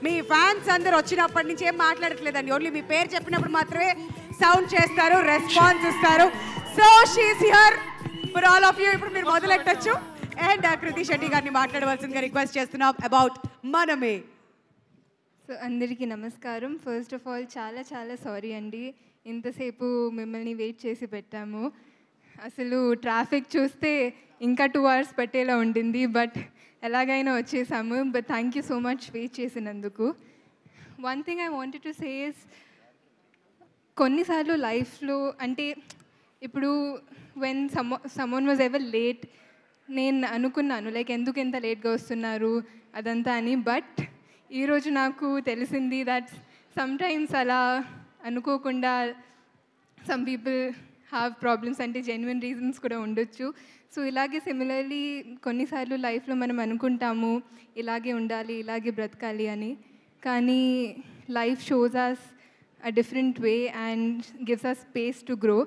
మీ fans అందరూ వచ్చినప్పటి నుంచి ఏం మాట్లాడట్లేదండి, ఓన్లీ మీ పేరు చెప్పినప్పుడు మాత్రమే సౌండ్ చేస్తారు, రెస్పాన్స్ ఇస్తారు. So she's here for all of you. ఇప్పుడు మీరు మొదలెట్టచ్చు. అండ్ కృతి శెట్టి గారిని మాట్లాడవలసిందిగా రిక్వెస్ట్ చేస్తున్నాం అబౌట్ మనమే. సో అందరికీ నమస్కారం. ఫస్ట్ ఆఫ్ ఆల్ చాలా చాలా సారీ అండి, ఇంతసేపు మిమ్మల్ని వెయిట్ చేసి పెట్టాము. అసలు ట్రాఫిక్ చూస్తే ఇంకా 2 hours పట్టేలా ఉండింది, బట్ ఎలాగైనా వచ్చేసాము. But thank you so much wait చేసినందుకు. One thing I wanted to say is, కొన్నిసార్లు లైఫ్లో అంటే ఇప్పుడు when someone was ever late, నేను అనుకున్నాను లైక్ ఎందుకు ఎంత లేట్గా వస్తున్నారు అదంతా అని. బట్ ఈరోజు నాకు తెలిసింది దట్ సమ్టైమ్స్ అలా అనుకోకుండా సమ్ పీపుల్ హ్యావ్ ప్రాబ్లమ్స్, అంటే జెన్యున్ రీజన్స్ కూడా ఉండొచ్చు. సో ఇలాగే సిమిలర్లీ కొన్నిసార్లు లైఫ్లో మనం అనుకుంటాము ఇలాగే ఉండాలి, ఇలాగే బ్రతకాలి అని, కానీ life shows us a different way and gives us space to grow.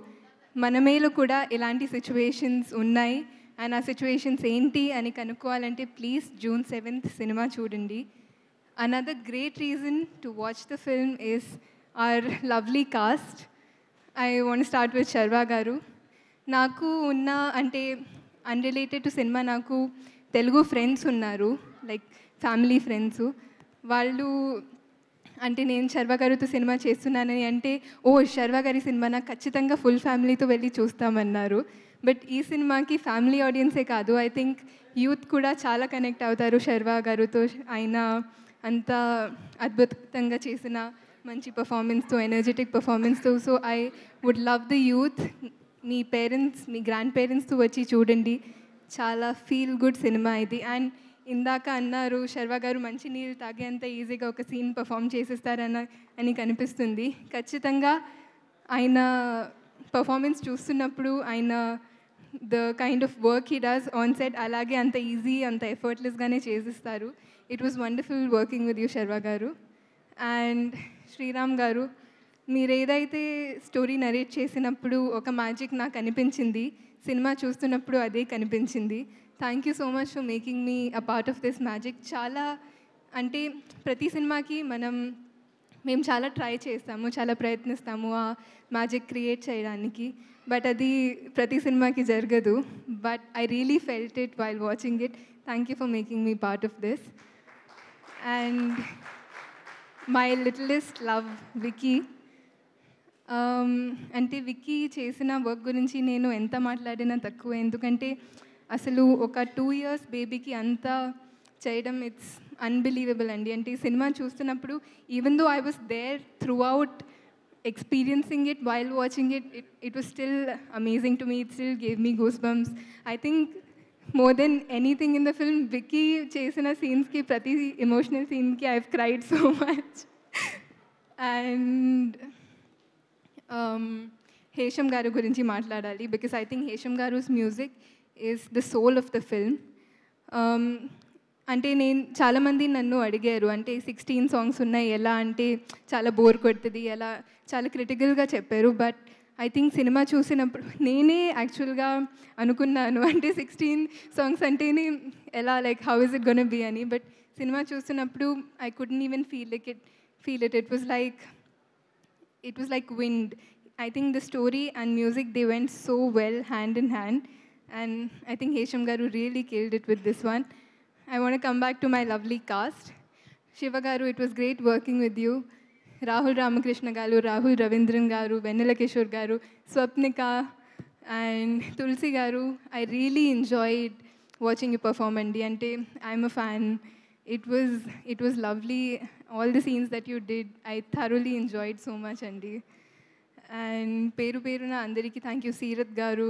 మన మేలు కూడా ఇలాంటి సిచ్యువేషన్స్ ఉన్నాయి, అండ్ ఆ సిచ్యువేషన్స్ ఏంటి అని కనుక్కోవాలంటే ప్లీజ్ June 7th సినిమా చూడండి. Another great reason to watch the film is our lovely cast. I want to start with Sharva garu. నాకు ఉన్న అంటే అన్రిలేటెడ్ టు సినిమా నాకు తెలుగు ఫ్రెండ్స్ ఉన్నారు, లైక్ ఫ్యామిలీ ఫ్రెండ్స్. వాళ్ళు అంటే నేను శర్వ గారితో సినిమా చేస్తున్నానని అంటే, ఓ శర్వ గారి సినిమా నాకు ఖచ్చితంగా ఫుల్ ఫ్యామిలీతో వెళ్ళి చూస్తామన్నారు. బట్ ఈ సినిమాకి ఫ్యామిలీ ఆడియన్సే కాదు, ఐ థింక్ యూత్ కూడా చాలా కనెక్ట్ అవుతారు శర్వ గారితో. ఆయన అంత అద్భుతంగా చేసిన మంచి పర్ఫార్మెన్స్తో, ఎనర్జెటిక్ పర్ఫార్మెన్స్తో. So I would love the youth, మీ పేరెంట్స్, మీ గ్రాండ్ పేరెంట్స్తో వచ్చి చూడండి, చాలా ఫీల్ గుడ్ సినిమా ఇది. అండ్ ఇందాక అన్నారు శర్వ గారు మంచి నీళ్ళు తాగేంత ఈజీగా ఒక సీన్ పర్ఫామ్ చేసేస్తారని కనిపిస్తుంది. ఖచ్చితంగా ఆయన పర్ఫార్మెన్స్ చూస్తున్నప్పుడు ఆయన the kind of work he does on set అలాగే అంత ఈజీ, అంత ఎఫర్ట్లెస్గానే చేసిస్తారు. It was wonderful working with you Sharva గారు. అండ్ శ్రీరామ్ గారు, మీరు ఏదైతే స్టోరీ నరేట్ చేసినప్పుడు ఒక మ్యాజిక్ నాకు అనిపించింది, సినిమా చూస్తున్నప్పుడు అదే కనిపించింది. Thank you so much for making me a part of this magic. చాలా అంటే ప్రతి సినిమాకి మేము చాలా ట్రై చేస్తాము, చాలా ప్రయత్నిస్తాము ఆ మ్యాజిక్ క్రియేట్ చేయడానికి, బట్ అది ప్రతి సినిమాకి జరగదు. But I really felt it while watching it. Thank you for making me part of this. And my littlest love Vicky. అంటే విక్కీ చేసిన వర్క్ గురించి నేను ఎంత మాట్లాడినా తక్కువ, ఎందుకంటే అసలు ఒక 2 years బేబీకి అంతా చేయడం ఇట్స్ అన్బిలీవబుల్ అండి. అంటే ఈ సినిమా చూస్తున్నప్పుడు even though I was there throughout experiencing it while watching it, it was still amazing to me. It still gave me goosebumps. I think more than anything in the film, Vicky chesina scenes ki prati emotional scene ki I've cried so much. And Hesham garu gurinchi maatladali, because I think Hesham garu's music is the soul of the film. అంటే నేను చాలామంది నన్ను అడిగారు, అంటే 16 songs ఉన్నాయి ఎలా అంటే చాలా బోర్ కొడుతుంది, ఎలా చాలా క్రిటికల్గా చెప్పారు. బట్ ఐ థింక్ సినిమా చూసినప్పుడు నేనే యాక్చువల్గా అనుకున్నాను, అంటే 16 songs అంటేనే ఎలా, like how is it gonna be అని. బట్ సినిమా చూస్తున్నప్పుడు I couldn't even feel it. It was like wind. I think the story and music, they went so well hand in hand, and I think Hesham garu really killed it with this one. I want to come back to my lovely cast. Shiva garu, it was great working with you. Rahul Ramakrishna garu, Rahul Ravindran garu, Vennela Kishore garu, Swapnika and Tulsi garu, I really enjoyed watching you perform, ante I'm a fan. It was lovely, all the scenes that you did, I thoroughly enjoyed so much andi. And peru peruna andariki thank you. Seerath garu,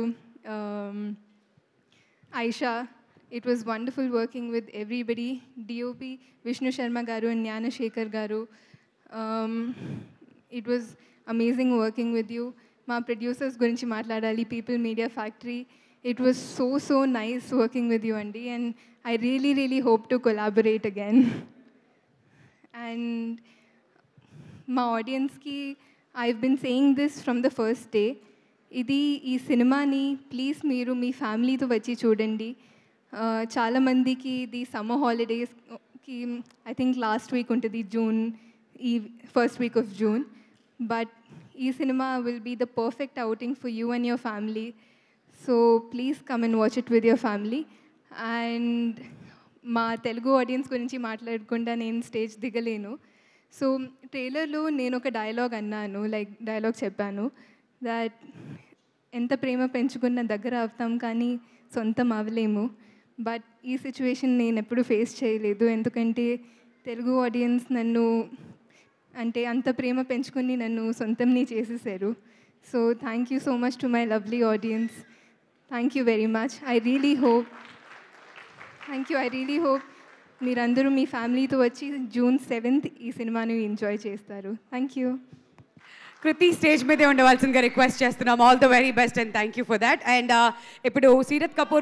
Aisha, it was wonderful working with everybody. DOP Vishnu Sharma garu and Jnana Shekhar garu, it was amazing working with you. Ma producers gurinchi maatladali, People Media Factory, it was so nice working with you andi, and I really hope to collaborate again. And ma audience ki I've been saying this from the first day, ఇది ఈ సినిమాని please మీరు మీ ఫ్యామిలీతో వచ్చి చూడండి. చాలామందికి ఇది summer holidays కి ఐ థింక్ లాస్ట్ వీక్ ఉంటుంది జూన్ ఈ first week of June. But ఈ cinema will be the perfect outing for you and your family. So please come and watch it with your family. And మా Telugu audience గురించి మాట్లాడకుండా నేను stage దిగలేను. So ట్రైలర్లో నేను ఒక డైలాగ్ అన్నాను, లైక్ డైలాగ్ చెప్పాను, దట్ ఎంత ప్రేమ పెంచుకున్న దగ్గర అవుతాం కానీ సొంతం అవ్వలేము. బట్ ఈ సిచ్యువేషన్ నేను ఎప్పుడు ఫేస్ చేయలేదు, ఎందుకంటే తెలుగు ఆడియన్స్ నన్ను అంటే అంత ప్రేమ పెంచుకొని నన్ను సొంతంని చేసేసారు. So thank you so much to my lovely audience. Thank you very much. I really hope మీరందరూ మీ ఫ్యామిలీతో వచ్చి జూన్ 7th ఈ సినిమాని ఎంజాయ్ చేస్తారు. Thank you. కృతి స్టేజ్ మీదే ఉండవలసిందిగా రిక్వెస్ట్ చేస్తున్నాం. All the very best and thank you for that. And ఇప్పుడు సీరత్ కపూర్